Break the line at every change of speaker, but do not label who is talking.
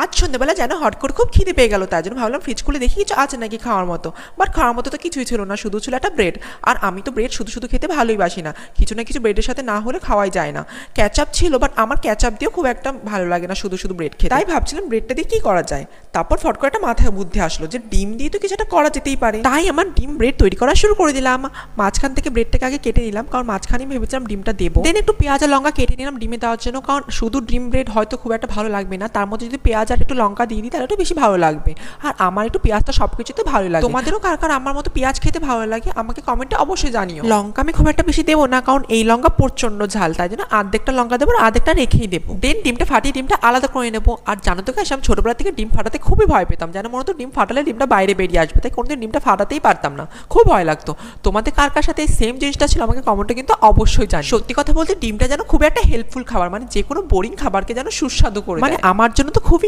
আজ সন্ধ্যাবেলা যেন হট করে খুব খিদে পেয়ে গেল, তাই জন্য ভাবলাম ফ্রিজ খুলে দেখি কিছু আছে নাকি খাওয়ার মতো। বাট খাওয়ার মতো তো কিছুই ছিল না, শুধু ছিল একটা ব্রেড। আর আমি তো ব্রেড শুধু শুধু খেতে ভালোই বাসি না, কিছু না কিছু ব্রেডের সাথে না হলে খাওয়াই যায় না। ক্যাচআপ ছিল, বাট আমার ক্যাচআপ দিয়েও খুব একটা ভালো লাগে না শুধু শুধু ব্রেড খেতে। তাই ভাবছিলাম ব্রেডটা দিয়ে কি করা যায়। তারপর ফট করে একটা মাথায় বুদ্ধি আসলো যে ডিম দিয়ে তো কিছু একটা করা যেতেই পারে। তাই আমার ডিম ব্রেড তৈরি করা শুরু করে দিলাম। মাঝখান থেকে ব্রেডটাকে আগে কেটে নিলাম, কারণ মাঝখানে ভেবেছিলাম ডিমটা দেবো। দেন একটু পেঁয়াজ আর লঙ্কা কেটে নিলাম ডিমে দেওয়ার জন্য, কারণ শুধু ডিম ব্রেড হয়তো খুব একটা ভালো লাগবে না, তার মধ্যে যদি পেঁয়াজ আর একটু লঙ্কা দিয়ে দিই তাহলে একটু বেশি ভালো লাগবে। আর আমার একটু পেঁয়াজটা সব কিছুতে ভালো লাগে। তোমাদেরও কার কার আমার মতো পেঁয়াজ খেতে ভালো লাগে আমাকে কমেন্টে অবশ্যই জানিও। লঙ্কা আমি খুব একটা বেশি দেবো না, কারণ এই লঙ্কা প্রচন্ড ঝাল, তাই জন্য আর্ধেকটা লঙ্কা দেবো আর আর্ধেকটা রেখেই দেবো। দেন ডিমটা ফাটিয়ে ডিমটা আলাদা করে নেবো। আর জানো তো গাইস, আমি ছোটবেলা থেকে ডিম ফাটাতে খুবই ভয় পেতাম, যেন মনে হতো ডিম ফাটালে ডিমটা বাইরে বেরিয়ে আসবে, তাই কোনোদিন ডিমটা ফাটাতেই পারতাম না, খুব ভয় লাগতো। তোমাদের কার কার সাথে এই সেম জিনিসটা ছিল আমাকে কমেন্টে কিন্তু অবশ্যই জানি। সত্যি কথা বলতে ডিমটা যেন খুব একটা হেল্পফুল খাবার, মানে যে কোনো বোরিং খাবারকে যেন সুস্বাদু করে, মানে আমার জন্য তো খুবই